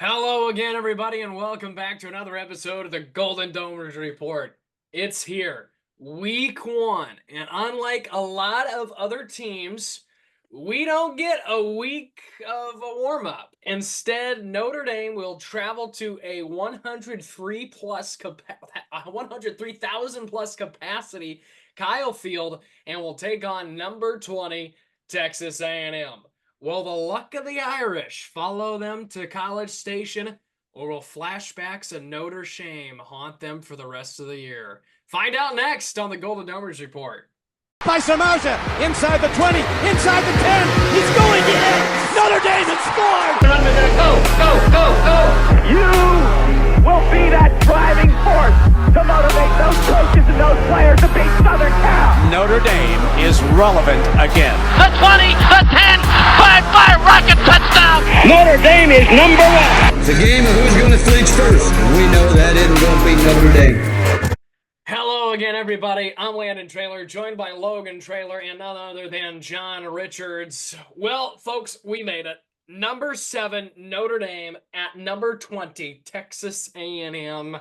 Hello again, everybody, and welcome back to another episode of the Golden Domers Report. It's here, week one, and unlike a lot of other teams, we don't get a week of a warm-up. Instead, Notre Dame will travel to a 103,000 plus capacity Kyle Field and will take on number 20 Texas A&M. Will the luck of the Irish follow them to College Station, or will flashbacks of Notre Dame haunt them for the rest of the year? Find out next on the Golden Domers Report. By Samaja, inside the 20, inside the 10, he's going in! Notre Dame has scored! Go! You will be that driving force to motivate those coaches and those players to beat Southern Cal. Notre Dame is relevant again. The 20, the 10, five rocket touchdown. Notre Dame is number one. It's a game of who's going to flinch first, and we know that isn't going to be Notre Dame. Hello again, everybody. I'm Landon Traylor, joined by Logan Traylor and none other than John Richards. Well, folks, we made it. Number 7, Notre Dame at number 20, Texas A&M.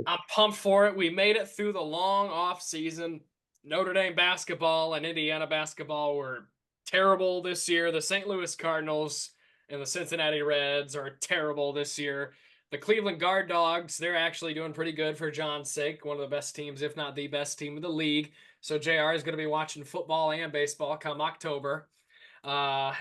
I'm pumped for it. We made it through the long off season. Notre Dame basketball and Indiana basketball were terrible this year. The St. Louis Cardinals and the Cincinnati Reds are terrible this year. The Cleveland Guard Dogs, they're actually doing pretty good for John's sake. One of the best teams, if not the best team in the league. So JR is going to be watching football and baseball come October. The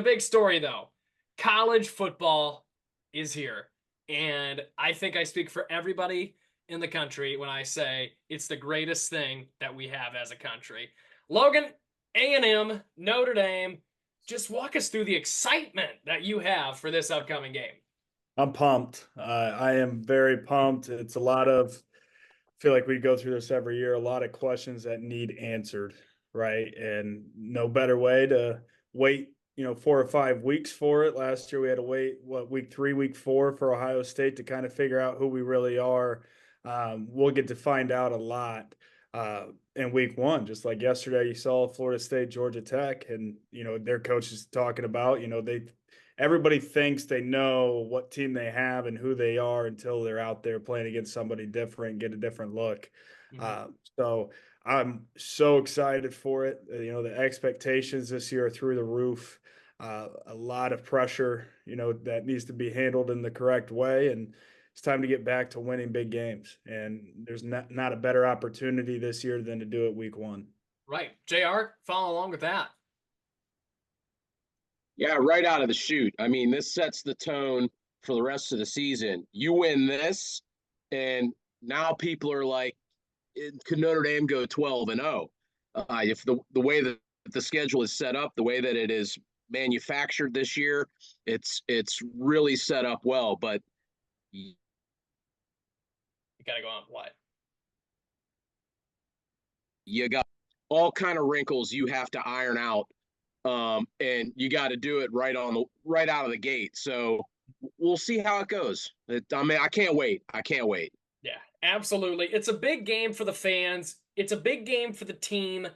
big story, though, college football is here. And I think I speak for everybody in the country when I say it's the greatest thing that we have as a country. Logan, A&M, Notre Dame, just walk us through the excitement that you have for this upcoming game. I'm pumped. I am very pumped. It's a lot of, I feel like we go through this every year, a lot of questions that need answered, right? And no better way to wait, 4 or 5 weeks for it. Last year we had to wait, week 3, week 4 for Ohio State to kind of figure out who we really are. We'll get to find out a lot in week 1. Just like yesterday, you saw Florida State, Georgia Tech, and, their coaches talking about, everybody thinks they know what team they have and who they are until they're out there playing against somebody different, get a different look. So I'm so excited for it. The expectations this year are through the roof. A lot of pressure, that needs to be handled in the correct way. And it's time to get back to winning big games. And there's not a better opportunity this year than to do it week 1. Right. JR, follow along with that. Yeah, right out of the chute. I mean, this sets the tone for the rest of the season. You win this, and now people are like, could Notre Dame go 12-0? If the way that the schedule is set up, the way that it is manufactured this year, it's really set up well. But you got to go on what? You got all kind of wrinkles you have to iron out. And you got to do it right out of the gate. So we'll see how it goes. I can't wait. Yeah, absolutely. It's a big game for the fans. It's a big game for the team.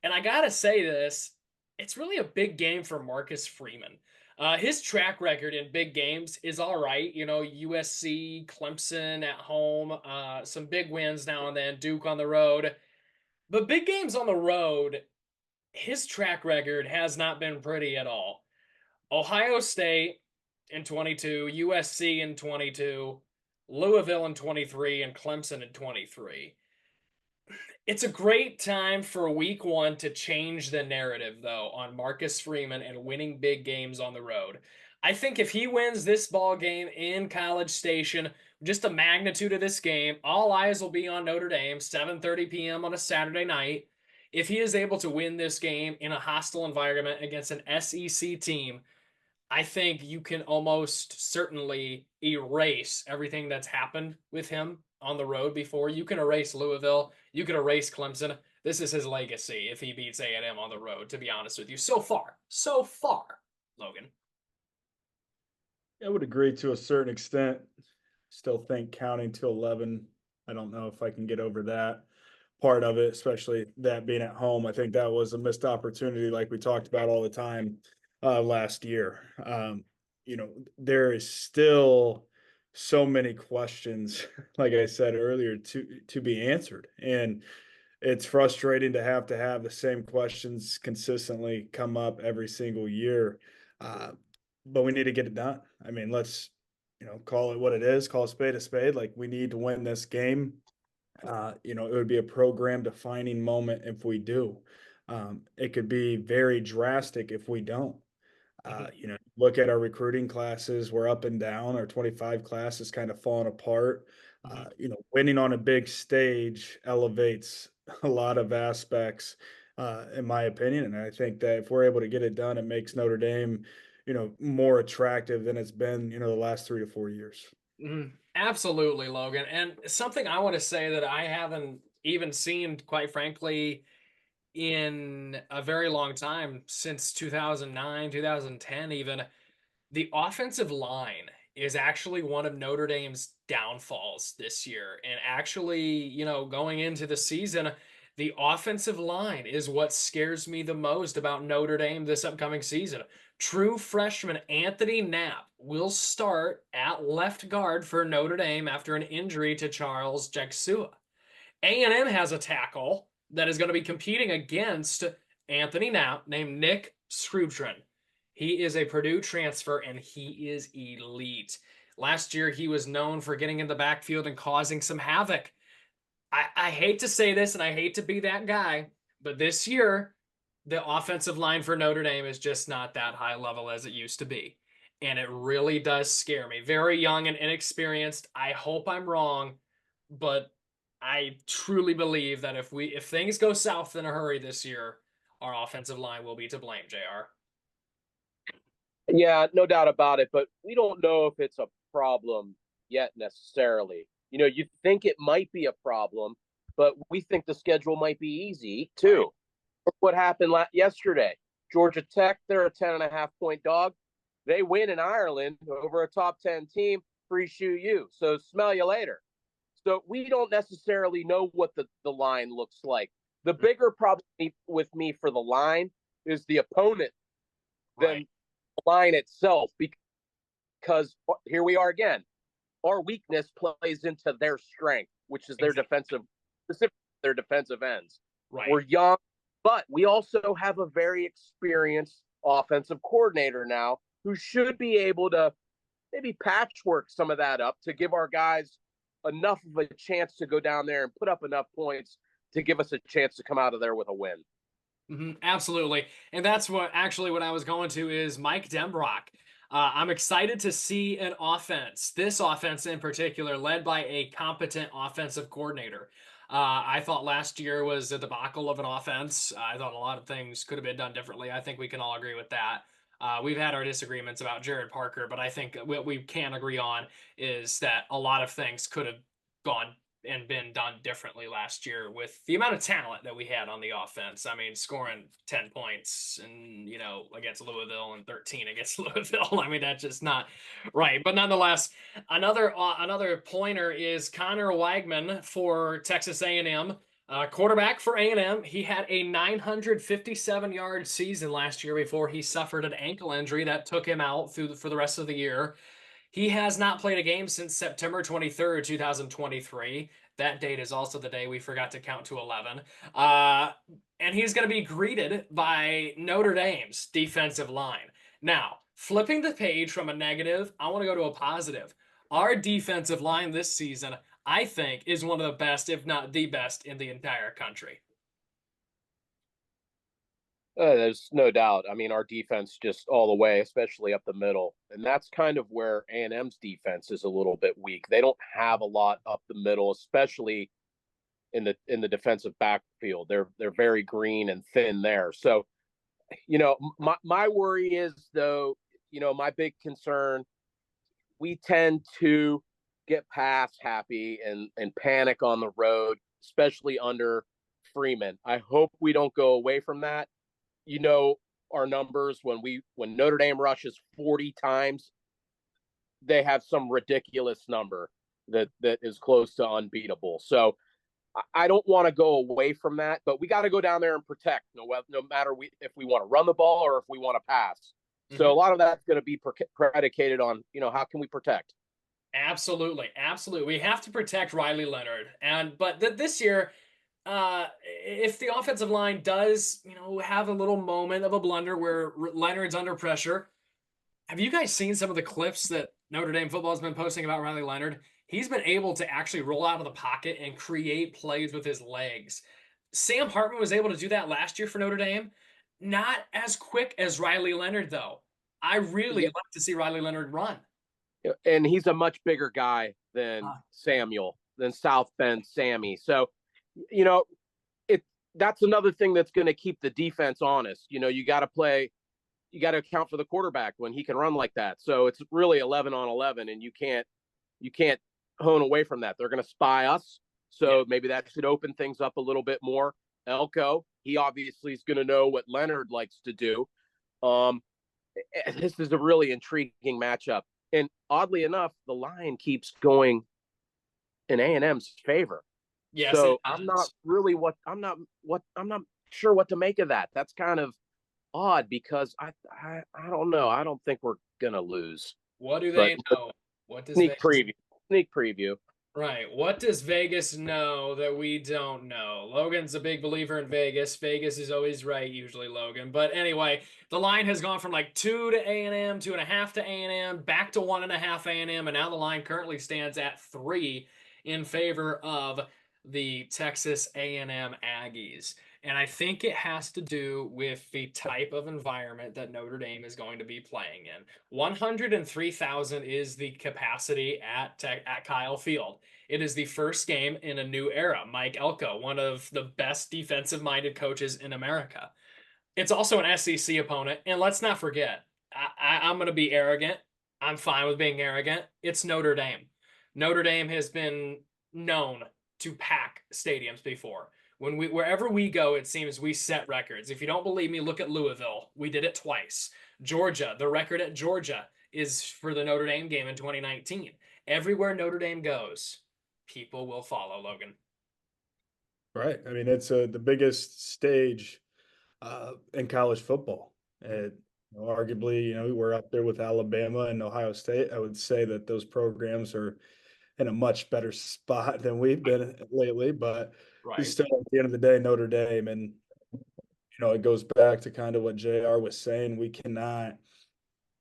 And I got to say this, it's really a big game for Marcus Freeman. His track record in big games is all right. USC, Clemson at home, some big wins now and then, Duke on the road. But big games on the road, his track record has not been pretty at all. Ohio State in 22, USC in 22, Louisville in 23, and Clemson in 23. It's a great time for week 1 to change the narrative, though, on Marcus Freeman and winning big games on the road. I think if he wins this ball game in College Station, just the magnitude of this game, all eyes will be on Notre Dame, 7:30 p.m. on a Saturday night. If he is able to win this game in a hostile environment against an SEC team, I think you can almost certainly erase everything that's happened with him on the road before. You can erase Louisville. You can erase Clemson. This is his legacy if he beats A&M on the road, to be honest with you. So far, Logan. I would agree to a certain extent. Still think counting to 11. I don't know if I can get over that part of it, especially that being at home. I think that was a missed opportunity like we talked about all the time last year. there is still so many questions, like I said earlier, to be answered. And it's frustrating to have the same questions consistently come up every single year. But we need to get it done. I mean, let's, call it what it is, call a spade a spade. Like, we need to win this game. It would be a program defining moment if we do. It could be very drastic if we don't. Look at our recruiting classes, we're up and down. Our 25 class is kind of falling apart. Winning on a big stage elevates a lot of aspects, in my opinion. And I think that if we're able to get it done, it makes Notre Dame, more attractive than it's been, the last 3 to 4 years. Absolutely, Logan. And something I want to say that I haven't even seen, quite frankly, in a very long time, since 2009, 2010 even, the offensive line is actually one of Notre Dame's downfalls this year. And actually, going into the season, the offensive line is what scares me the most about Notre Dame this upcoming season. True freshman Anthony Knapp will start at left guard for Notre Dame after an injury to Charles Jacksua. A&M has a tackle that is going to be competing against Anthony Knapp named Nick Scrubtron. He is a Purdue transfer, and he is elite. Last year, he was known for getting in the backfield and causing some havoc. I hate to say this, and I hate to be that guy, but this year, the offensive line for Notre Dame is just not that high level as it used to be. And it really does scare me. Very young and inexperienced. I hope I'm wrong, but I truly believe that if things go south in a hurry this year, our offensive line will be to blame, JR. Yeah, no doubt about it, but we don't know if it's a problem yet necessarily. You think it might be a problem, but we think the schedule might be easy too. Right. What happened yesterday? Georgia Tech, they're a 10.5-point dog. They win in Ireland over a top 10 team, free shoe you. So smell you later. So we don't necessarily know what the line looks like. The bigger problem with me for the line is the opponent than the line itself, because here we are again. Our weakness plays into their strength, which is their specifically their defensive ends. Right. We're young, but we also have a very experienced offensive coordinator now who should be able to maybe patchwork some of that up to give our guys enough of a chance to go down there and put up enough points to give us a chance to come out of there with a win. Absolutely. And that's what I was going to is Mike Denbrock. I'm excited to see this offense in particular, led by a competent offensive coordinator. I thought last year was a debacle of an offense. I thought a lot of things could have been done differently. I think we can all agree with that. We've had our disagreements about Jared Parker, but I think what we can agree on is that a lot of things could have gone and been done differently last year with the amount of talent that we had on the offense. I mean, scoring 10 points and, against Louisville and 13 against Louisville. I mean, that's just not right. But nonetheless, another pointer is Connor Wagman for Texas A&M. Quarterback for A&M. He had a 957-yard season last year before he suffered an ankle injury that took him out for the rest of the year. He has not played a game since September 23rd, 2023. That date is also the day we forgot to count to 11. And he's going to be greeted by Notre Dame's defensive line. Now, flipping the page from a negative, I want to go to a positive. Our defensive line this season, I think, is one of the best, if not the best, in the entire country. There's no doubt. I mean, our defense just all the way, especially up the middle. And that's kind of where A&M's defense is a little bit weak. They don't have a lot up the middle, especially in the defensive backfield. They're very green and thin there. So, my worry is, though, my big concern, we tend to get pass happy and panic on the road, especially under Freeman. I hope we don't go away from that. Our numbers when Notre Dame rushes 40 times, they have some ridiculous number that is close to unbeatable. So I don't want to go away from that, but we got to go down there and protect no matter if we want to run the ball or if we want to pass. So a lot of that's going to be predicated on, how can we protect? Absolutely, absolutely. We have to protect Riley Leonard, but this year, if the offensive line does, have a little moment of a blunder where Leonard's under pressure, have you guys seen some of the clips that Notre Dame football has been posting about Riley Leonard? He's been able to actually roll out of the pocket and create plays with his legs. Sam Hartman was able to do that last year for Notre Dame. Not as quick as Riley Leonard, though. I really Yeah. like to see Riley Leonard run. And he's a much bigger guy than than South Bend Sammy. So, you know, that's another thing that's going to keep the defense honest. You got to account for the quarterback when he can run like that. So it's really 11 on 11, and you can't hone away from that. They're going to spy us. So maybe that should open things up a little bit more. Elko, he obviously is going to know what Leonard likes to do. This is a really intriguing matchup. And oddly enough, the line keeps going in A&M's favor. Yes, so I'm not sure what to make of that. That's kind of odd because I don't know. I don't think we're gonna lose. What do they know? What does Sneak preview. Right. What does Vegas know that we don't know? Logan's a big believer in Vegas. Vegas is always right, usually, Logan. But anyway, the line has gone from like 2 to A&M, 2.5 to A&M, back to 1.5 A&M, and now the line currently stands at 3 in favor of the Texas A&M Aggies. And I think it has to do with the type of environment that Notre Dame is going to be playing in. 103,000 is the capacity at Kyle Field. It is the first game in a new era. Mike Elko, one of the best defensive-minded coaches in America. It's also an SEC opponent, and let's not forget, I'm going to be arrogant. I'm fine with being arrogant. It's Notre Dame. Notre Dame has been known to pack stadiums before. Wherever we go, it seems we set records. If you don't believe me, look at Louisville. We did it twice. Georgia, the record at Georgia is for the Notre Dame game in 2019. Everywhere Notre Dame goes, people will follow, Logan. Right. I mean, it's the biggest stage in college football. And arguably, we're up there with Alabama and Ohio State. I would say that those programs are in a much better spot than we've been lately, but still at the end of the day, Notre Dame. And, it goes back to kind of what JR was saying. We cannot,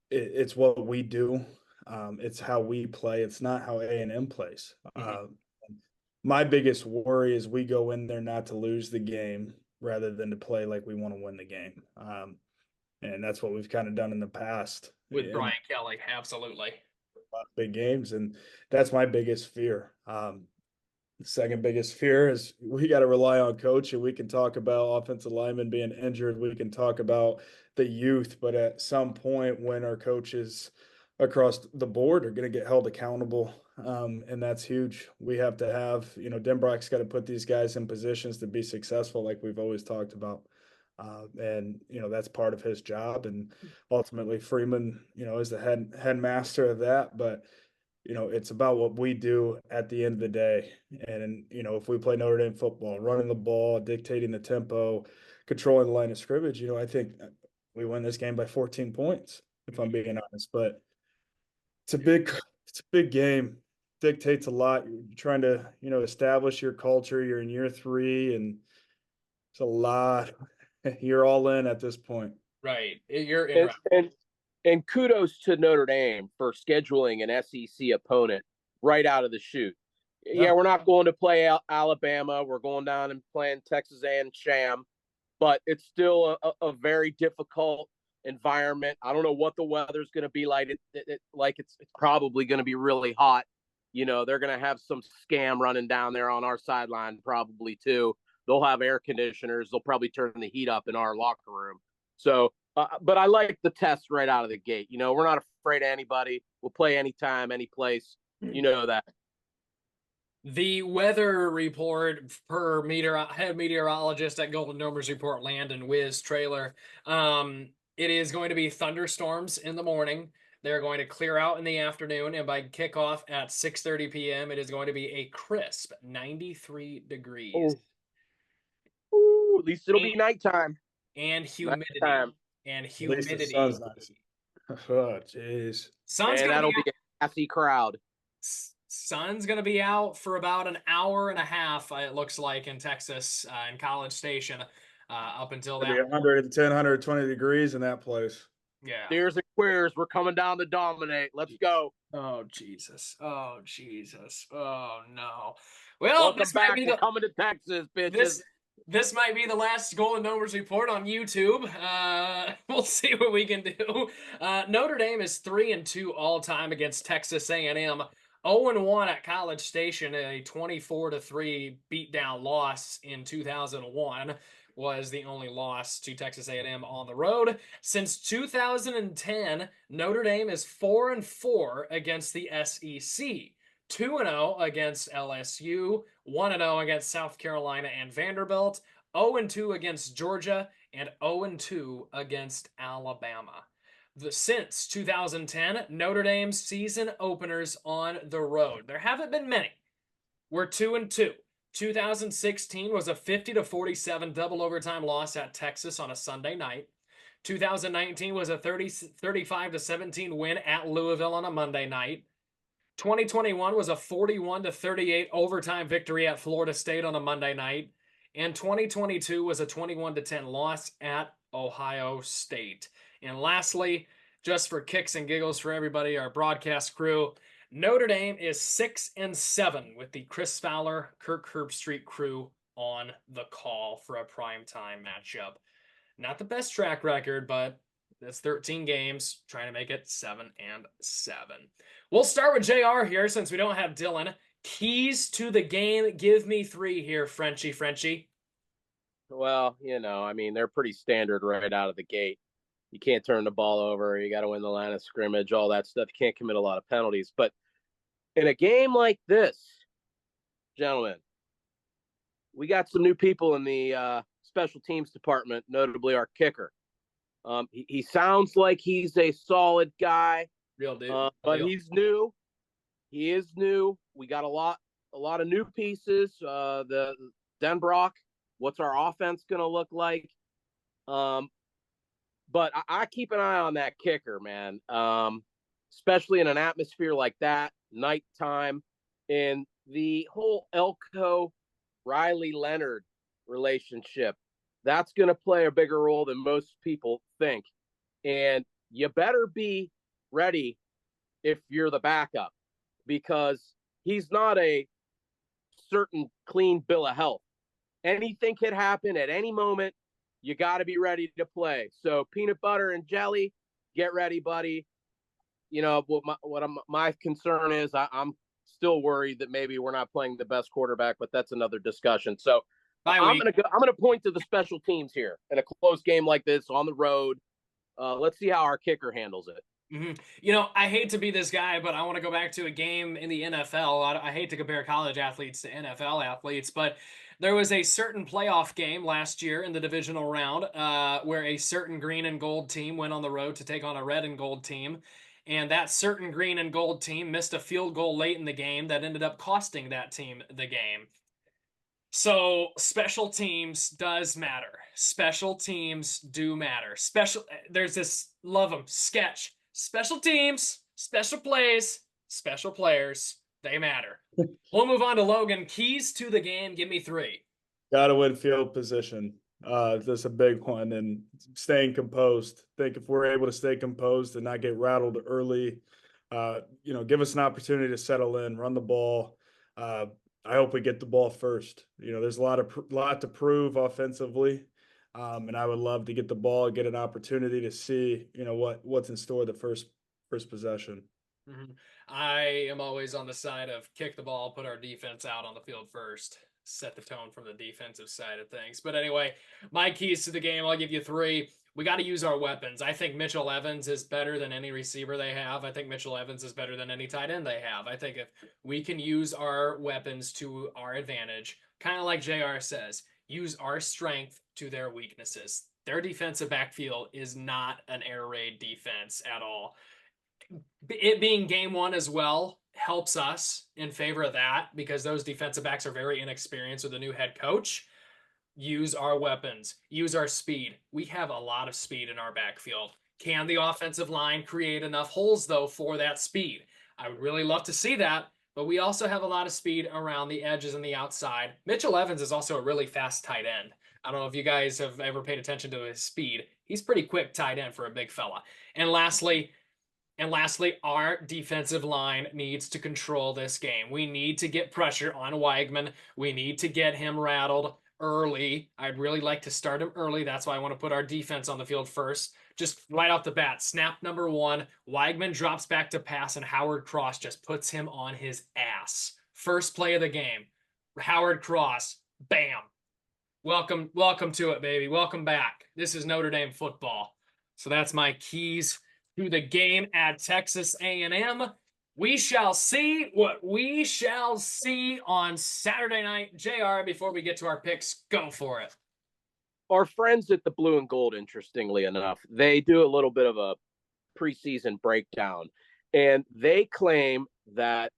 it's what we do. It's how we play. It's not how A&M plays. My biggest worry is we go in there not to lose the game rather than to play like we want to win the game. And that's what we've kind of done in the past. With Brian Kelly, absolutely. Big games, and that's my biggest fear. The second biggest fear is we got to rely on coach, and we can talk about offensive linemen being injured. We can talk about the youth, but at some point when our coaches across the board are going to get held accountable, and that's huge. We have to have, Denbrock's got to put these guys in positions to be successful like we've always talked about. And that's part of his job, and ultimately Freeman is the headmaster of that. But it's about what we do at the end of the day. And if we play Notre Dame football, running the ball, dictating the tempo, controlling the line of scrimmage, I think we win this game by 14 points, if I'm being honest. But it's a big game. Dictates a lot. You're trying to establish your culture. You're in year 3, and it's a lot. You're all in at this point. Right. You're in. And kudos to Notre Dame for scheduling an SEC opponent right out of the chute. Yeah, we're not going to play Alabama. We're going down and playing Texas A&M Sham, but it's still a very difficult environment. I don't know what the weather's going to be like. It's probably going to be really hot. They're going to have some scam running down there on our sideline probably too. They'll have air conditioners. They'll probably turn the heat up in our locker room. So, but I like the test right out of the gate. We're not afraid of anybody. We'll play anytime, any place. That. The weather report per head meteorologist at Golden Domer's Report, Landon Wiz Trailer. It is going to be thunderstorms in the morning. They're going to clear out in the afternoon, and by kickoff at 6:30 p.m., it is going to be a crisp 93 degrees. Oh. Ooh, at least it'll be nighttime. And humidity. Nighttime. And humidity. At least the sun's nice. Oh, jeez. Sun's And gonna be that'll be a happy crowd. Sun's going to be out for about an hour and a half, it looks like, in Texas, in College Station, up until It'll be that. 110, 120 degrees in that place. Yeah. Steers and queers, we're coming down to dominate. Let's go. Oh, Jesus. Oh, Jesus. Oh, no. Well, Welcome this might back. be We're the coming to Texas, bitches. this might be the last Golden Gnomers report on YouTube. We'll see what we can do. Notre Dame is 3-2 all time against Texas A&M. 0-1 at College Station, a 24-3 beatdown loss in 2001 was the only loss to Texas A&M on the road. Since 2010, Notre Dame is 4-4 against the SEC. 2-0 against LSU, 1-0 against South Carolina and Vanderbilt, 0-2 against Georgia, and 0-2 against Alabama. Since 2010, Notre Dame's season openers on the road. There haven't been many. We're 2-2. 2016 was a 50-47 double overtime loss at Texas on a Sunday night. 2019 was a 35-17 win at Louisville on a Monday night. 2021 was a 41-38 overtime victory at Florida State on a Monday night. And 2022 was a 21-10 loss at Ohio State. And lastly, just for kicks and giggles for everybody, our broadcast crew, Notre Dame is 6-7 with the Chris Fowler, Kirk Herbstreit crew on the call for a primetime matchup. Not the best track record, but that's 13 games, trying to make it 7-7. We'll start with JR here since we don't have Dylan. Keys to the game. Give me 3 here, Frenchie. Well, I mean, they're pretty standard right out of the gate. You can't turn the ball over. You got to win the line of scrimmage, all that stuff. You can't commit a lot of penalties. But in a game like this, gentlemen, we got some new people in the special teams department, notably our kicker. He sounds like he's a solid guy. Real dude. But he's new. He is new. We got a lot of new pieces. The Denbrock, what's our offense going to look like? But I keep an eye on that kicker, man. Especially in an atmosphere like that, nighttime, and the whole Elko Riley Leonard relationship. That's going to play a bigger role than most people think. And you better be ready if you're the backup, because he's not a certain clean bill of health. Anything could happen at any moment. You got to be ready to play. So peanut butter and jelly, get ready, buddy. My concern is I'm still worried that maybe we're not playing the best quarterback, but that's another discussion. So I'm gonna point to the special teams here in a close game like this on the road. Let's see how our kicker handles it. Mm-hmm. I hate to be this guy, but I want to go back to a game in the NFL. I hate to compare college athletes to NFL athletes, but there was a certain playoff game last year in the divisional round where a certain green and gold team went on the road to take on a red and gold team. And that certain green and gold team missed a field goal late in the game that ended up costing that team the game. So special teams does matter. Special teams do matter. There's this, love them, sketch. Special teams, special plays, special players, they matter. We'll move on to Logan. Keys to the game, give me 3. Got to win field position. That's a big one. And staying composed. I think if we're able to stay composed and not get rattled early, give us an opportunity to settle in, run the ball. I hope we get the ball first. There's a lot to prove offensively. And I would love to get the ball, get an opportunity to see, what's in store the first possession. Mm-hmm. I am always on the side of kick the ball, put our defense out on the field first, set the tone from the defensive side of things. But anyway, my keys to the game, I'll give you 3. We got to use our weapons. I think Mitchell Evans is better than any receiver they have. I think Mitchell Evans is better than any tight end they have. I think if we can use our weapons to our advantage, kind of like JR says, use our strength to their weaknesses. Their defensive backfield is not an air raid defense at all. It being game 1 as well helps us in favor of that because those defensive backs are very inexperienced with a new head coach. Use our weapons, use our speed. We have a lot of speed in our backfield. Can the offensive line create enough holes, though, for that speed? I would really love to see that, but we also have a lot of speed around the edges and the outside. Mitchell Evans is also a really fast tight end. I don't know if you guys have ever paid attention to his speed. He's pretty quick tight end for a big fella. And lastly, our defensive line needs to control this game. We need to get pressure on Weigman. We need to get him rattled early. I'd really like to start him early. That's why I want to put our defense on the field first. Just right off the bat, snap number one, Weigman drops back to pass, and Howard Cross just puts him on his ass. First play of the game, Howard Cross, bam. Welcome to it, baby. Welcome back. This is Notre Dame football. So that's my keys to the game at Texas A&M. We shall see what we shall see on Saturday night. JR, before we get to our picks, go for it. Our friends at the Blue and Gold, interestingly enough, they do a little bit of a preseason breakdown, and they claim that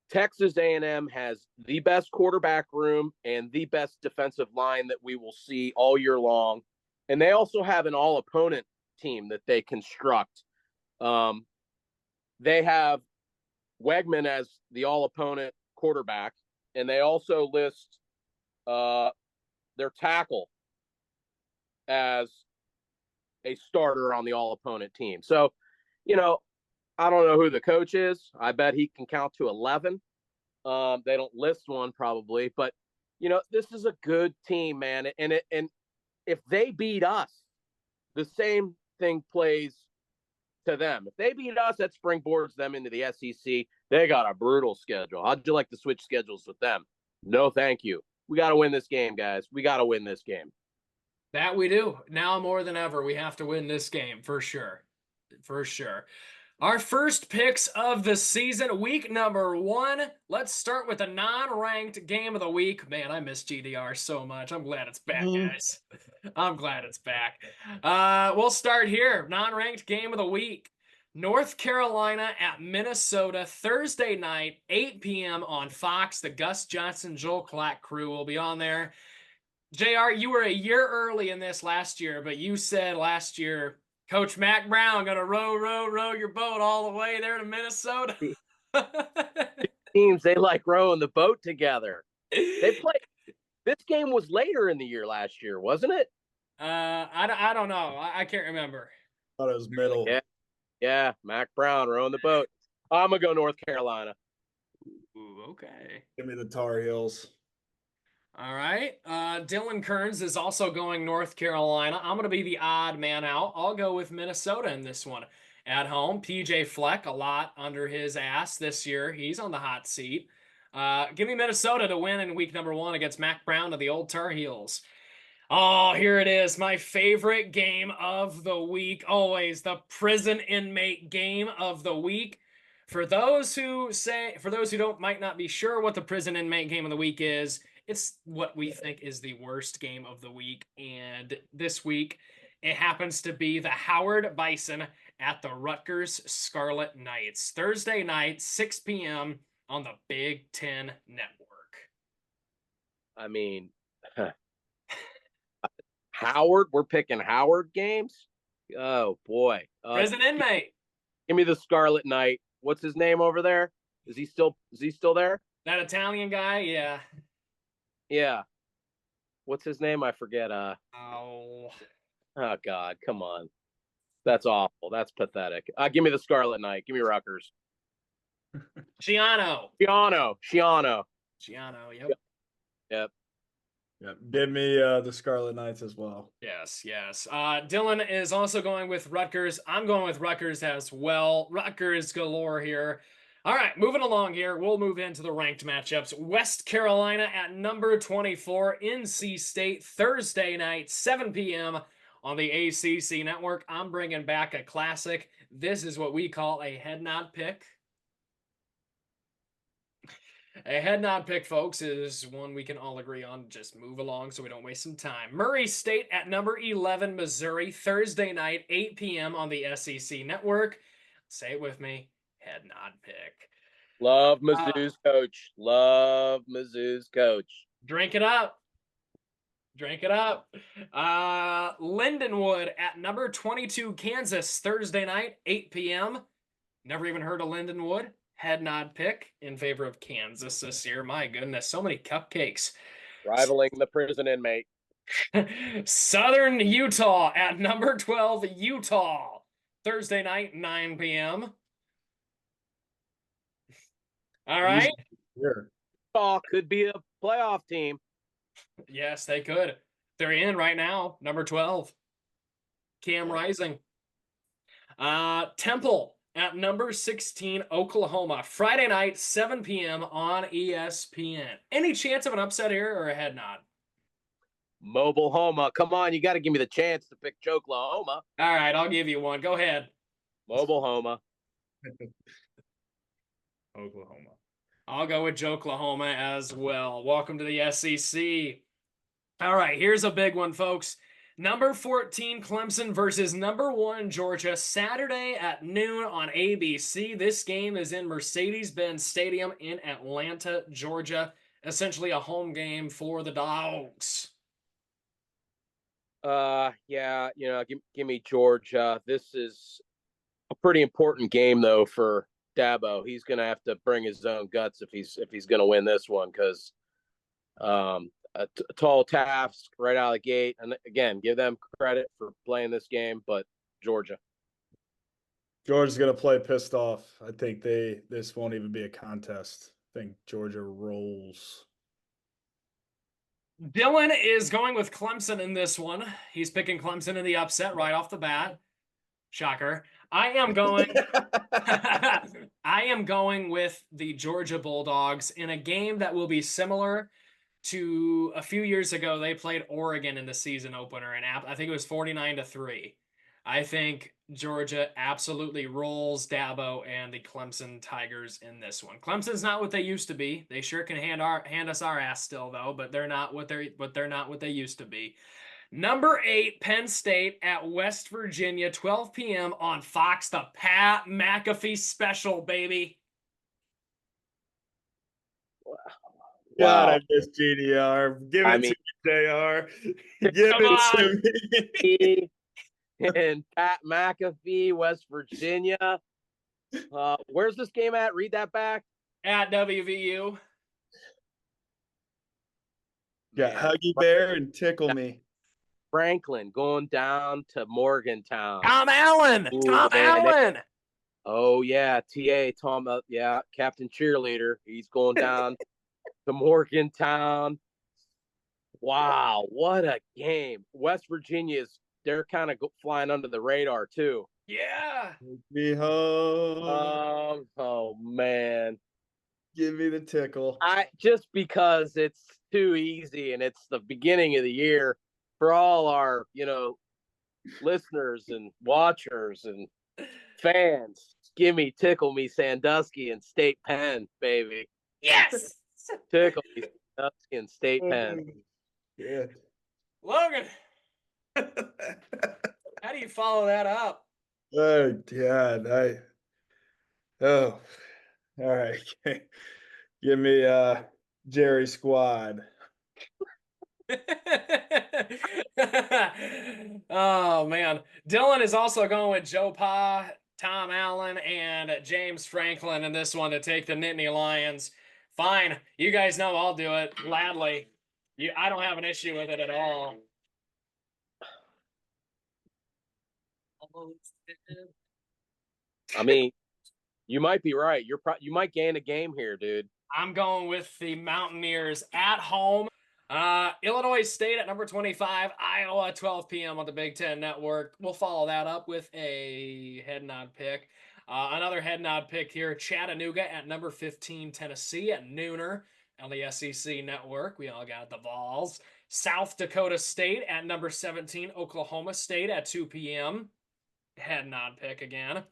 Texas A&M has the best quarterback room and the best defensive line that we will see all year long. And they also have an all-opponent team that they construct. They have Weigman as the all-opponent quarterback, and they also list their tackle as a starter on the all-opponent team. So, I don't know who the coach is. I bet he can count to 11. They don't list one probably, but this is a good team, man. And if they beat us, the same thing plays to them. If they beat us, that springboards them into the SEC. They got a brutal schedule. How'd you like to switch schedules with them? No, thank you. We got to win this game, guys. We got to win this game. That we do. Now more than ever, we have to win this game for sure. For sure. Our first picks of the season, week number 1. Let's start with the non-ranked game of the week. Man, I miss GDR so much. I'm glad it's back, guys. I'm glad it's back. We'll start here. Non-ranked game of the week. North Carolina at Minnesota, Thursday night, 8 p.m. on Fox. The Gus Johnson, Joel Klatt crew will be on there. JR, you were a year early in this last year, but you said last year, Coach Mac Brown going to row your boat all the way there to Minnesota. Teams, they like rowing the boat together. They play. This game was later in the year last year, wasn't it? I don't know. I can't remember. I thought it was middle. Yeah. Mac Brown rowing the boat. I'm going to go North Carolina. Ooh, okay. Give me the Tar Heels. All right. Dylan Kearns is also going North Carolina. I'm going to be the odd man out. I'll go with Minnesota in this one. At home, PJ Fleck, a lot under his ass this year. He's on the hot seat. Give me Minnesota to win in week number 1 against Mac Brown of the old Tar Heels. Oh, here it is. My favorite game of the week. Always the prison inmate game of the week. For those who might not be sure what the prison inmate game of the week is, it's what we think is the worst game of the week. And this week, it happens to be the Howard Bison at the Rutgers Scarlet Knights. Thursday night, 6 p.m. on the Big Ten Network. I mean, Howard, we're picking Howard games? Oh, boy. Prison inmate. Give me the Scarlet Knight. What's his name over there? Is he still there? That Italian guy? Yeah. Yeah. What's his name? I forget. Oh, God. Come on. That's awful. That's pathetic. Give me the Scarlet Knight. Give me Rutgers. Shiano. Yep. Give me the Scarlet Knights as well. Yes. Dylan is also going with Rutgers. I'm going with Rutgers as well. Rutgers galore here. All right, moving along here. We'll move into the ranked matchups. West Carolina at number 24, NC State, Thursday night, 7 p.m. on the ACC network. I'm bringing back a classic. This is what we call a head nod pick. A head nod pick, folks, is one we can all agree on. Just move along so we don't waste some time. Murray State at number 11, Missouri, Thursday night, 8 p.m. on the SEC network. Say it with me. Head nod pick. Love Mizzou's coach. Drink it up. Drink it up. Lindenwood at number 22 Kansas, Thursday night, 8 p.m. Never even heard of Lindenwood. Head nod pick in favor of Kansas this year. My goodness, so many cupcakes. Rivaling the prison inmate. Southern Utah at number 12 Utah, Thursday night, 9 p.m. All right. Sure. Oh, could be a playoff team. Yes, they could. They're in right now, number 12. Cam Rising. Temple at number 16, Oklahoma. Friday night, 7 p.m. on ESPN. Any chance of an upset here or a head nod? Mobile Homa. Come on, you got to give me the chance to pick Oklahoma. All right, I'll give you one. Go ahead. Mobile Homa. Oklahoma. I'll go with Oklahoma as well. Welcome to the SEC. All right, here's a big one, folks. Number 14, Clemson versus number 1, Georgia, Saturday at noon on ABC. This game is in Mercedes-Benz Stadium in Atlanta, Georgia. Essentially a home game for the Dogs. Yeah, give me Georgia. This is a pretty important game though for Dabo. He's gonna have to bring his own guts if he's gonna win this one because a tall task right out of the gate. And again, give them credit for playing this game, but Georgia's going to play pissed off. I think this won't even be a contest. I think Georgia rolls. Dylan is going with Clemson in this one. He's picking Clemson in the upset right off the bat. Shocker. I am going with the Georgia Bulldogs in a game that will be similar to a few years ago. They played Oregon in the season opener, and I think it was 49-3. I think Georgia absolutely rolls Dabo and the Clemson Tigers in this one. Clemson's not what they used to be. They sure can hand us our ass still though, but they're not what they used to be. Number 8, Penn State at West Virginia, 12 p.m. on Fox, the Pat McAfee special, baby. God, I miss GDR. Give it to me, JR. Give it to me. And Pat McAfee, West Virginia. Where's this game at? Read that back. At WVU. Yeah, Huggy Bear and Tickle Me. Franklin going down to Morgantown. Tom Allen. Oh, yeah. Tom, Captain Cheerleader. He's going down to Morgantown. Wow, what a game. West Virginia's, they're kind of flying under the radar, too. Yeah. Me home. Oh, man. Give me the tickle. Just because it's too easy and it's the beginning of the year for all our, listeners and watchers and fans. Give me Tickle Me Sandusky and State Penn, baby. Yes. Tickle Me Sandusky and State Penn. Yeah. Logan. How do you follow that up? Oh, God. All right. Give me Jerry Squad. Oh, man. Dylan is also going with Joe Pa, Tom Allen, and James Franklin in this one to take the Nittany Lions. Fine. You guys know I'll do it gladly. I don't have an issue with it at all. I mean, you might be right. You might gain a game here, dude. I'm going with the Mountaineers at home. Illinois State at number 25, Iowa, 12 p.m. on the Big Ten Network. We'll follow that up with a head nod pick. Another head nod pick here, Chattanooga at number 15, Tennessee at nooner on the SEC Network. We all got the Vols. South Dakota State at number 17, Oklahoma State at 2 p.m. Head nod pick again.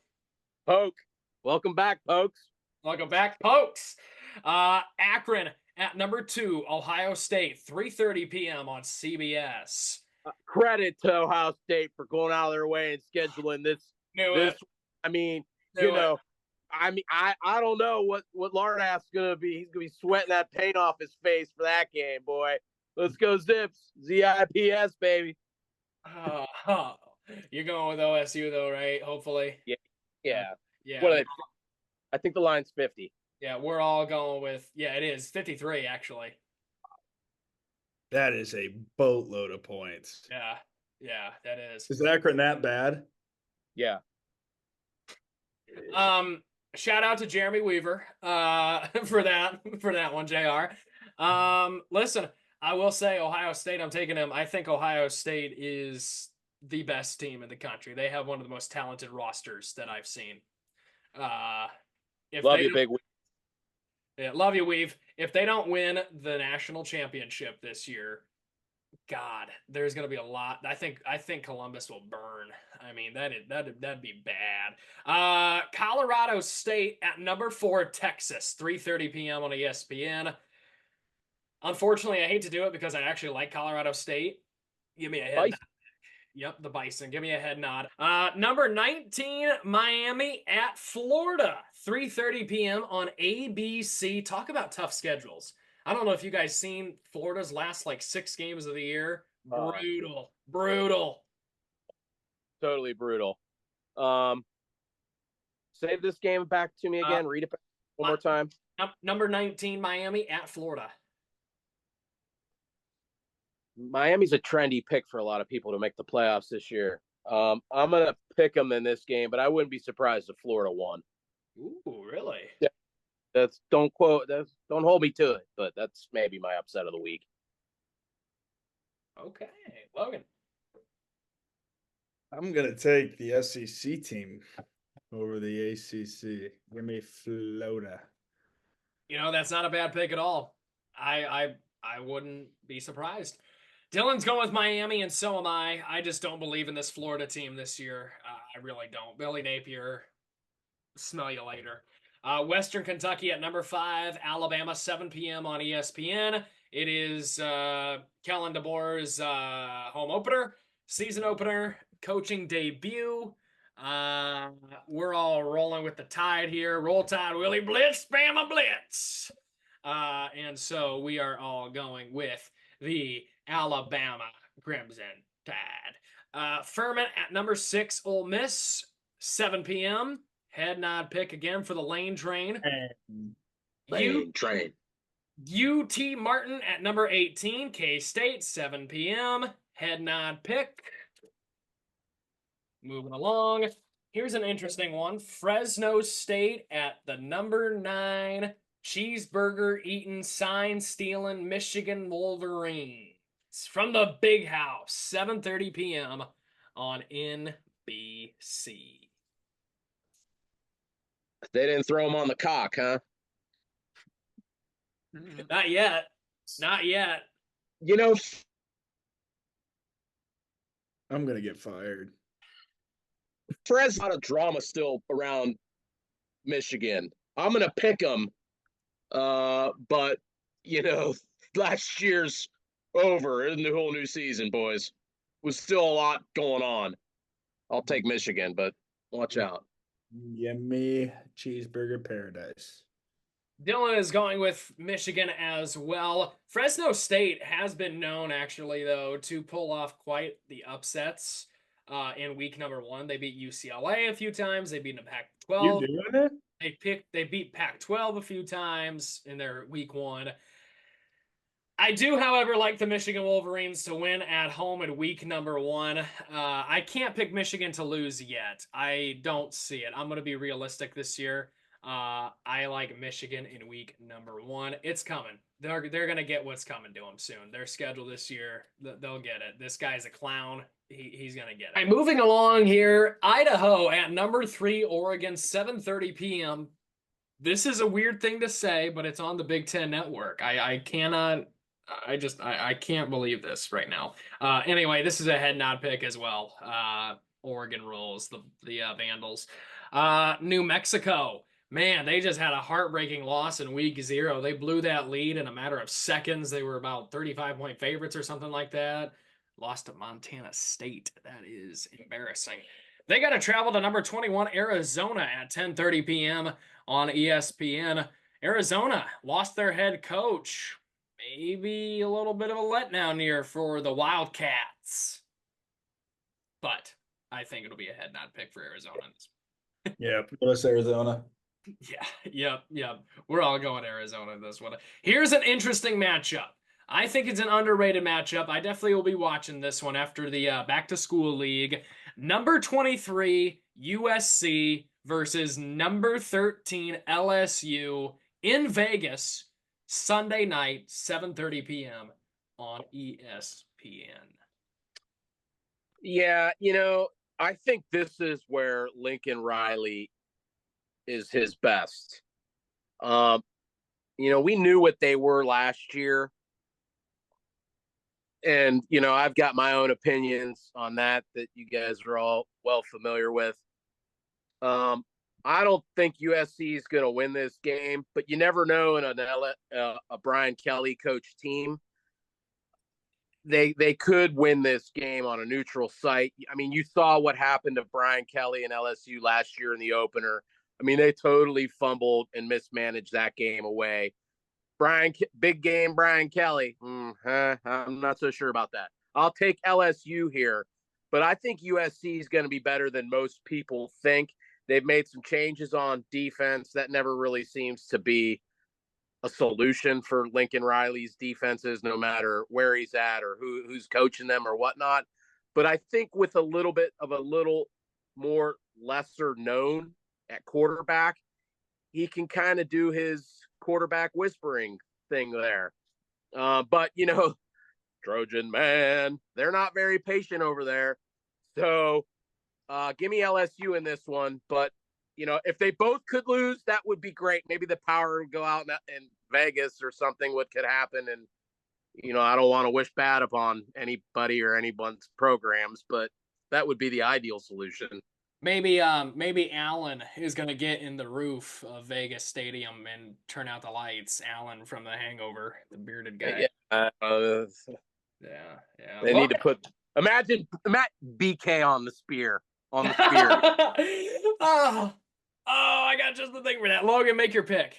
Poke. Welcome back, Pokes. Welcome back, Pokes. Akron at number 2, Ohio State, 3:30 p.m. on CBS. Credit to Ohio State for going out of their way and scheduling this. I mean, I don't know what Lardass is gonna be. He's gonna be sweating that paint off his face for that game, boy. Let's go Zips. ZIPS, baby. Oh, you're going with OSU though, right? Hopefully. Yeah. Yeah. Yeah. What are they? I think the line's 50. Yeah, we're all going with, yeah, it is 53 actually. That is a boatload of points. Yeah. Yeah, that is. Is Akron that bad? Yeah. Shout out to Jeremy Weaver for that one, JR. Listen, I will say Ohio State, I'm taking them. I think Ohio State is the best team in the country. They have one of the most talented rosters that I've seen. Love you, Big. Yeah, love you, Weave. If they don't win the national championship this year, God, there's going to be a lot. I think Columbus will burn. I mean, that'd be bad. Colorado State at number 4, Texas, 3:30 p.m. on ESPN. Unfortunately, I hate to do it because I actually like Colorado State. Give me a head nod. Yep, the Bison. Give me a head nod. Number 19, Miami at Florida, 3:30 p.m. on ABC. Talk about tough schedules. I don't know if you guys seen Florida's last 6 games of the year. Brutal. Totally brutal. Save this game back to me again. Read it back one more time. Number 19, Miami at Florida. Miami's a trendy pick for a lot of people to make the playoffs this year. I'm going to pick them in this game, but I wouldn't be surprised if Florida won. Ooh, really? Yeah. Don't hold me to it, but that's maybe my upset of the week. Okay, Logan. I'm going to take the SEC team over the ACC. Give me Florida. That's not a bad pick at all. I wouldn't be surprised. Dylan's going with Miami, and so am I. I just don't believe in this Florida team this year. I really don't. Billy Napier, smell you later. Western Kentucky at number 5, Alabama, 7 p.m. on ESPN. It is Kellen DeBoer's home opener, season opener, coaching debut. We're all rolling with the Tide here. Roll Tide, Willie Blitz, Bama Blitz. And so we are all going with the Alabama Crimson Tide. Furman at number 6, Ole Miss, 7 p.m. Head nod pick again for the Lane Train. Lane Train. UT Martin at number 18, K-State, 7 p.m. Head nod pick. Moving along. Here's an interesting one. Fresno State at the number 9, cheeseburger eating, sign stealing Michigan Wolverines. From the Big House, 7:30 p.m. on NBC. They didn't throw him on the cock, huh? Not yet. I'm going to get fired. Fresno's a lot of drama still around Michigan. I'm going to pick them, but, last year's over in the whole new season, boys. Was still a lot going on. I'll take Michigan, but watch out. Yummy cheeseburger paradise. Dylan is going with Michigan as well. Fresno State has been known, actually, though, to pull off quite the upsets in week number 1. They beat UCLA a few times. They beat the Pac-12. You doing it? They beat Pac-12 a few times in their week 1. I do, however, like the Michigan Wolverines to win at home in week number 1. I can't pick Michigan to lose yet. I don't see it. I'm going to be realistic this year. I like Michigan in week number 1. It's coming. They're going to get what's coming to them soon. Their schedule this year, they'll get it. This guy's a clown. He's going to get it. All right, moving along here, Idaho at number 3, Oregon, 7:30 p.m. This is a weird thing to say, but it's on the Big Ten Network. I can't believe this right now. Anyway, this is a head nod pick as well. Oregon rolls, the Vandals. New Mexico. Man, they just had a heartbreaking loss in week 0. They blew that lead in a matter of seconds. They were about 35-point favorites or something like that. Lost to Montana State. That is embarrassing. They got to travel to number 21, Arizona at 10:30 p.m. on ESPN. Arizona lost their head coach. maybe a little bit of a letdown here for the Wildcats. But I think it'll be a head nod pick for Arizona. Yeah, put us Arizona. Yep. We're all going Arizona in this one. Here's an interesting matchup. I think it's an underrated matchup. I definitely will be watching this one after the back to school league. Number 23 USC versus number 13 LSU in Vegas, Sunday night, 7:30 p.m. on ESPN. Yeah, I think this is where Lincoln Riley is his best. We knew what they were last year. And, I've got my own opinions on that you guys are all well familiar with. I don't think USC is going to win this game, but you never know in a Brian Kelly coach team. They could win this game on a neutral site. I mean, you saw what happened to Brian Kelly and LSU last year in the opener. I mean, they totally fumbled and mismanaged that game away. Big game, Brian Kelly. I'm not so sure about that. I'll take LSU here, but I think USC is going to be better than most people think. They've made some changes on defense. That never really seems to be a solution for Lincoln Riley's defenses, no matter where he's at or who's coaching them or whatnot. But I think with a little more lesser known at quarterback, he can kind of do his quarterback whispering thing there. But, Trojan man, they're not very patient over there. So give me LSU in this one. But, if they both could lose, that would be great. Maybe the power would go out in Vegas or something, what could happen. And, I don't want to wish bad upon anybody or anyone's programs, but that would be the ideal solution. Maybe Allen is going to get in the roof of Vegas Stadium and turn out the lights. Allen from The Hangover, the bearded guy. Yeah. They need to put imagine BK on the spear. Oh, I got just the thing for that. Logan, make your pick.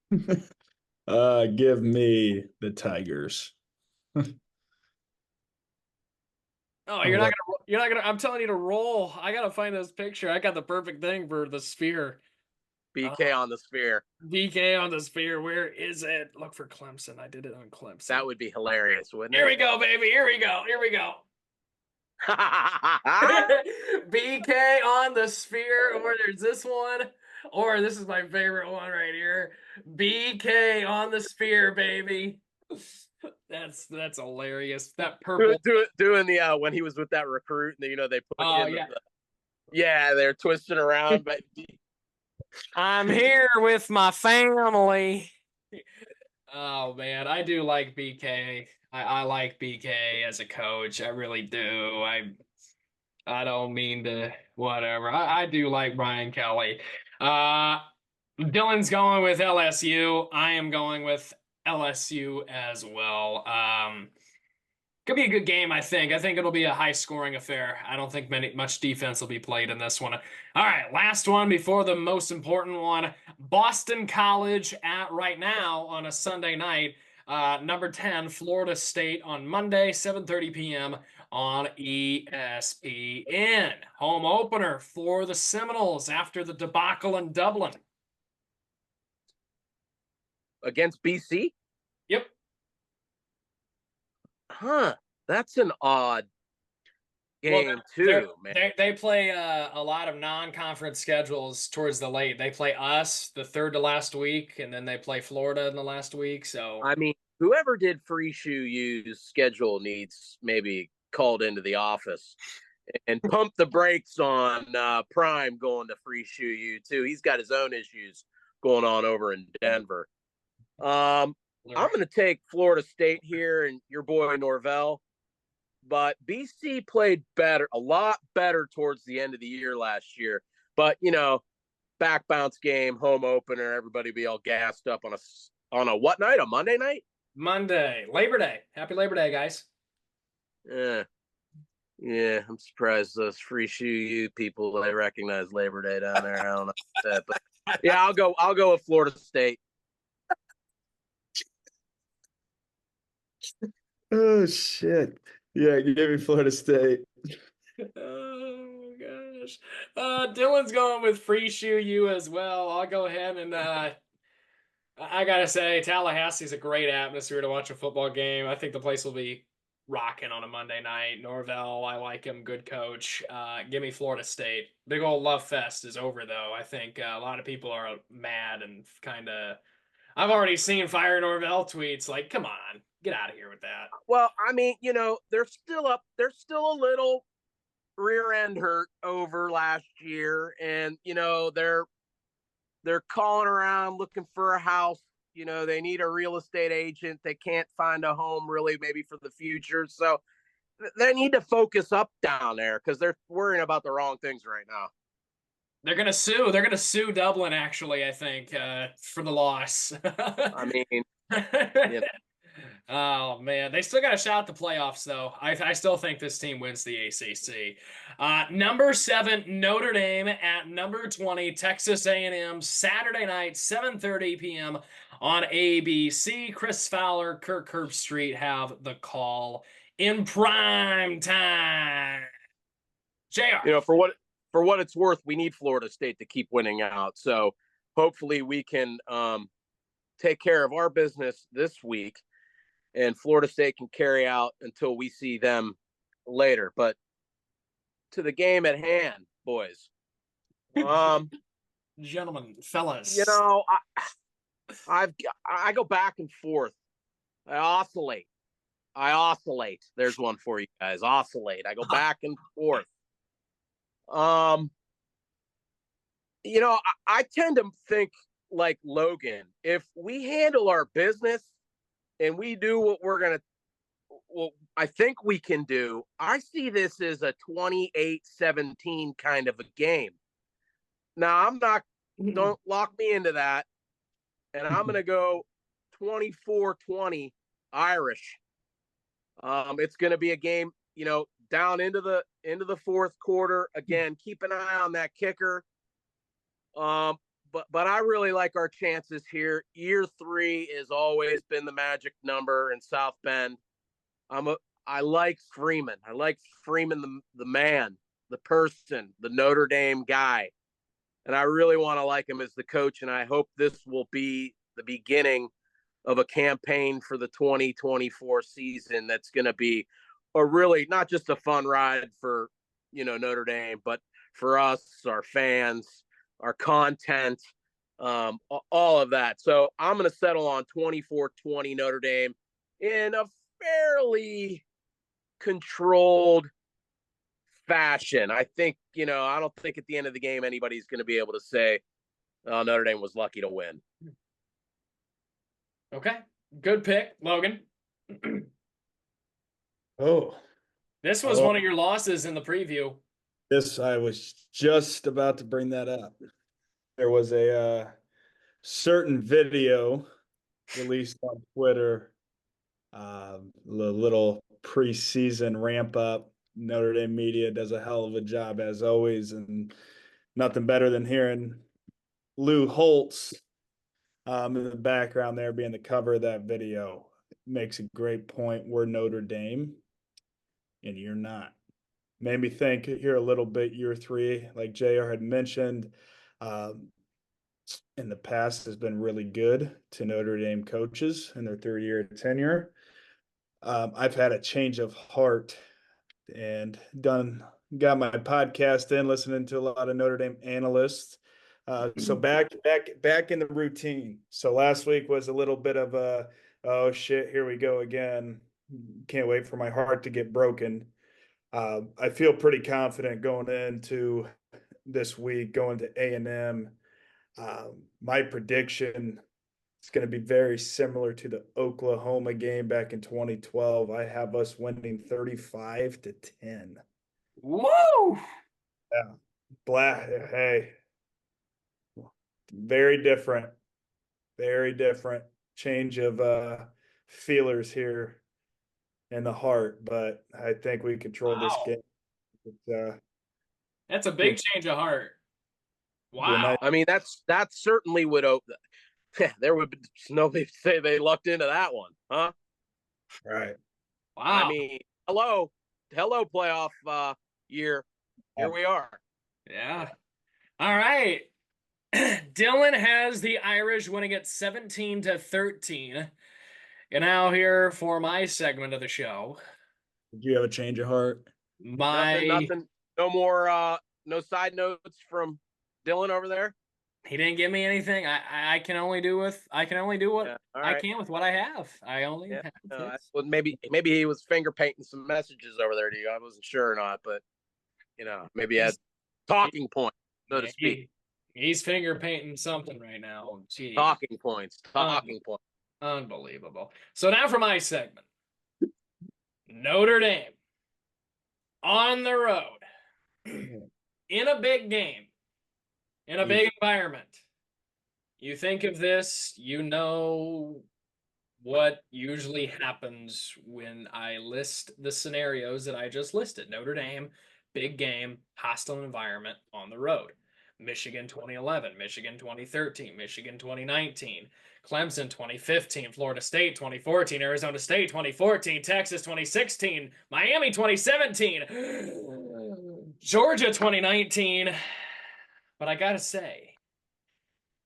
Give me the Tigers. Oh, you're not gonna. I'm telling you to roll. I gotta find this picture. I got the perfect thing for the sphere. BK on the sphere. BK on the sphere. Where is it? Look for Clemson. I did it on Clemson. That would be hilarious, wouldn't it? Here we go, baby. Here we go. BK on the sphere, or there's this one, or this is my favorite one right here. BK on the sphere, baby. That's hilarious. That purple doing the when he was with that recruit, and they put they're twisting around, but I'm here with my family. Oh man, I do like BK. I like BK as a coach. I really do. I don't mean to whatever. I do like Brian Kelly. Dylan's going with LSU. I am going with LSU as well. Could be a good game, I think. I think it'll be a high-scoring affair. I don't think much defense will be played in this one. All right, last one before the most important one. Boston College right now on a Sunday night. Number 10, Florida State on Monday, 7:30 p.m. on ESPN. Home opener for the Seminoles after the debacle in Dublin. Against BC? Yep. Huh. That's an odd game too, man. They play a lot of non-conference schedules towards the late. They play us the third to last week, and then they play Florida in the last week. So I mean, whoever did Free Shoe U's schedule needs maybe called into the office and pump the brakes on Prime going to Free Shoe U too. He's got his own issues going on over in Denver. I'm going to take Florida State here and your boy Norvell. But BC played a lot better towards the end of the year last year. But, back bounce game, home opener, everybody be all gassed up on a what night? A Monday night? Monday. Labor Day. Happy Labor Day, guys. Yeah, I'm surprised those Free Shoe U people, they recognize Labor Day down there. I don't know that, but yeah, I'll go with Florida State. Oh shit. Yeah, give me Florida State. Oh gosh. Dylan's going with Free Shoe U as well. I'll go ahead and I gotta say, Tallahassee's a great atmosphere to watch a football game. I think the place will be rocking on a Monday night. Norvell, I like him, good coach. Give me Florida State. Big old love fest is over though. I think a lot of people are mad and kind of. I've already seen Fire Norvell tweets like, "Come on, get out of here with that." Well, I mean, they're still up. They're still a little rear end hurt over last year, and they're calling around looking for a house. They need a real estate agent. They can't find a home really, maybe for the future. So they need to focus up down there because they're worrying about the wrong things right now. They're gonna sue. They're gonna sue Dublin. Actually, I think for the loss. I mean, Oh man, they still got a shot at the playoffs, though. I still think this team wins the ACC. Number 7, Notre Dame at number 20, Texas A&M, Saturday night, 7:30 p.m. on ABC. Chris Fowler, Kirk Herbstreit have the call in prime time. JR. For what it's worth, we need Florida State to keep winning out. So hopefully we can take care of our business this week, and Florida State can carry out until we see them later. But to the game at hand, boys. Gentlemen, fellas. I go back and forth. I oscillate. There's one for you guys. Oscillate. I go back and forth. I tend to think like Logan. If we handle our business and we do what I think we can do, I see this as a 28-17 kind of a game. Now, don't lock me into that. And I'm going to go 24-20 Irish. It's going to be a game, down into the fourth quarter. Again, keep an eye on that kicker. But I really like our chances here. Year 3 has always been the magic number in South Bend. I like Freeman. I like Freeman, the man, the person, the Notre Dame guy. And I really want to like him as the coach. And I hope this will be the beginning of a campaign for the 2024 season that's going to be a really not just a fun ride for, Notre Dame, but for us, our fans, our content, all of that. So I'm going to settle on 24-20 Notre Dame in a fairly controlled fashion. I think, I don't think at the end of the game anybody's going to be able to say Notre Dame was lucky to win. Okay. Good pick, Logan. This was one of your losses in the preview. This, I was just about to bring that up. There was a certain video released on Twitter, the little preseason ramp up. Notre Dame media does a hell of a job as always, and nothing better than hearing Lou Holtz in the background there being the cover of that video. Makes a great point. We're Notre Dame, and you're not. Made me think here a little bit. Year 3, like JR had mentioned, in the past has been really good to Notre Dame coaches in their 3rd-year tenure. I've had a change of heart and got my podcast in, listening to a lot of Notre Dame analysts. So back in the routine. So last week was a little bit of a, oh shit, here we go again. Can't wait for my heart to get broken. I feel pretty confident going into this week, going to A&M. My prediction is going to be very similar to the Oklahoma game back in 2012. I have us winning 35-10. Whoa! Yeah. Hey. Very different. Very different. Change of feelers here in the heart, but I think we control this game. That's a big change of heart. Wow. I mean, that certainly would open. There would nobody say they lucked into that one, huh? Right. I Wow. mean, hello playoff year. Here we are. Yeah. All right. Dylan has the Irish winning it 17-13. And now here for my segment of the show. Did you have a change of heart? Nothing. No more. No side notes from Dylan over there. He didn't give me anything. I can only do what I right. can with what I have. I only have well, maybe he was finger painting some messages over there to you. I wasn't sure or not, but maybe he had talking points, so to speak. He's finger painting something right now. Jeez. Talking points. Unbelievable. So now for my segment. Notre Dame on the road in a big game, in a big environment. You think of this, you know what usually happens when I list the scenarios that I just listed. Notre Dame, big game, hostile environment on the road. Michigan 2011, Michigan 2013, Michigan 2019, Clemson 2015, Florida State 2014, Arizona State 2014, Texas 2016, Miami 2017, Georgia 2019. But I gotta say,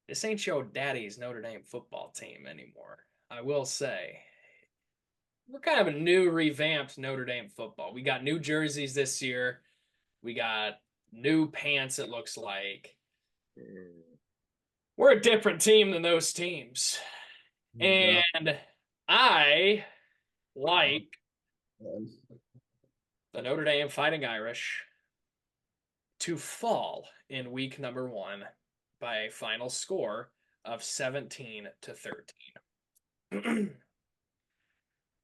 this ain't your daddy's Notre Dame football team anymore. I will say, we're kind of a new, revamped Notre Dame football. We got new jerseys this year. We got new pants, it looks like. We're a different team than those teams. And I like the Notre Dame Fighting Irish to fall in week number 1 by a final score of 17-13.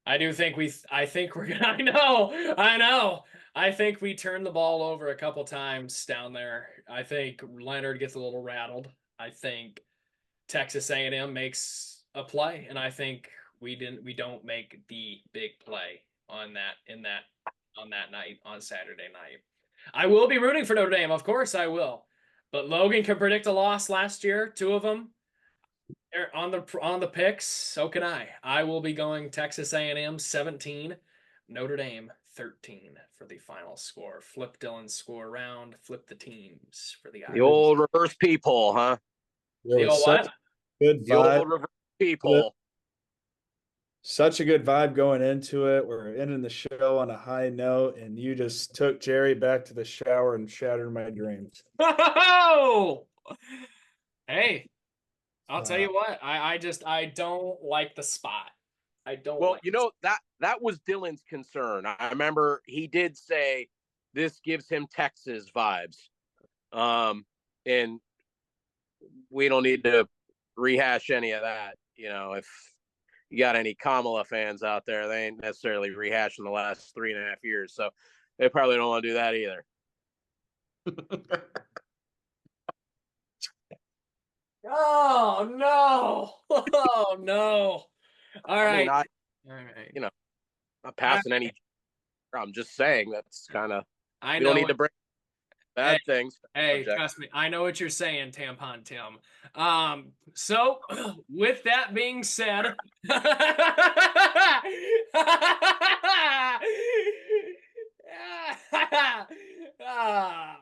I think we're gonna, I know. I think we turn the ball over a couple times down there. I think Leonard gets a little rattled. I think Texas A&M makes a play, and I think we don't make the big play on that night, on Saturday night. I will be rooting for Notre Dame, of course I will. But Logan can predict a loss last year, 2 of them on the picks. So can I. I will be going Texas A&M 17, Notre Dame 13 for the final score. Flip Dylan's score around. Flip the teams for the Irish. The old reverse peephole, huh? The old what? Good vibe. The old reverse peephole. Such a good vibe going into it. We're ending the show on a high note, and you just took Jerry back to the shower and shattered my dreams. Oh! Hey, I'll tell you what. I don't like the spot. I don't. Well, like that was Dylan's concern. I remember he did say this gives him Texas vibes, and we don't need to rehash any of that. If you got any Kamala fans out there, they ain't necessarily rehashing the last 3.5 years, so they probably don't want to do that either. Oh no! Oh no! All right. All right. I'm passing any. I'm just saying that's kind of. We don't need to bring bad things. Hey, trust me, I know what you're saying, Tampon Tim. So with that being said,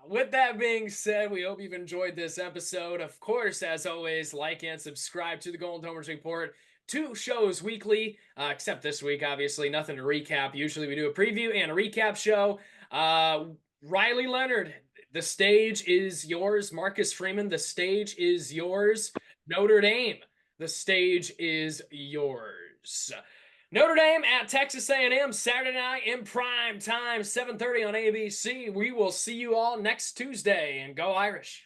with that being said, we hope you've enjoyed this episode. Of course, as always, like and subscribe to the Golden Homers Report. 2 shows weekly, except this week, obviously, nothing to recap. Usually we do a preview and a recap show. Riley Leonard, the stage is yours. Marcus Freeman, the stage is yours. Notre Dame, the stage is yours. Notre Dame at Texas A&M Saturday night in prime time, 7:30 on ABC. We will see you all next Tuesday, and go Irish.